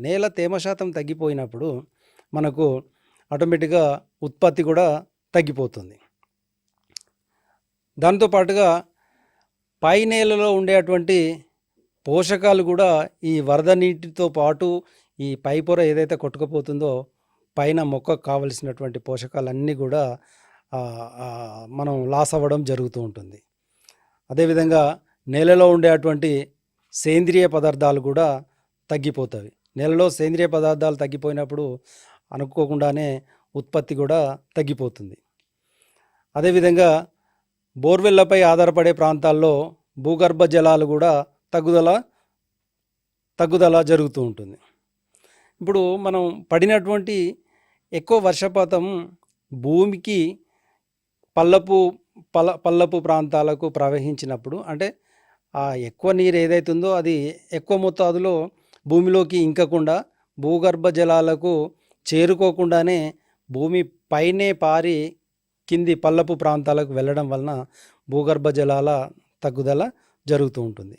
నేల తేమ శాతం తగ్గిపోయినప్పుడు మనకు ఆటోమేటిక్‌గా ఉత్పత్తి కూడా తగ్గిపోతుంది. దాంతో పాటుగా పై నేలలో ఉండేటువంటి పోషకాలు కూడా ఈ వరద నీటితో పాటు ఈ పై పొర ఏదైతే కొట్టుకుపోతుందో పైన మొక్కకు కావలసినటువంటి పోషకాలన్నీ కూడా మనం లాస్ అవ్వడం జరుగుతూ ఉంటుంది. అదేవిధంగా నేలలో ఉండేటువంటి సేంద్రియ పదార్థాలు కూడా తగ్గిపోతాయి. నేలలో సేంద్రియ పదార్థాలు తగ్గిపోయినప్పుడు అనుకోకుండానే ఉత్పత్తి కూడా తగ్గిపోతుంది. అదేవిధంగా బోర్వెళ్లపై ఆధారపడే ప్రాంతాల్లో భూగర్భ జలాలు కూడా తగ్గుదల జరుగుతూ ఉంటుంది. ఇప్పుడు మనం పడినటువంటి ఎక్కువ వర్షపాతం భూమికి పల్లపు ప్రాంతాలకు ప్రవహించినప్పుడు, అంటే ఆ ఎక్కువ నీరు ఏదైతుందో అది ఎక్కువ మోతాదులో భూమిలోకి ఇంకకుండా భూగర్భ జలాలకు చేరుకోకుండానే భూమి పైనే పారి కింది పల్లపు ప్రాంతాలకు వెళ్ళడం వలన భూగర్భ జలాల తగ్గుదల జరుగుతూ ఉంటుంది.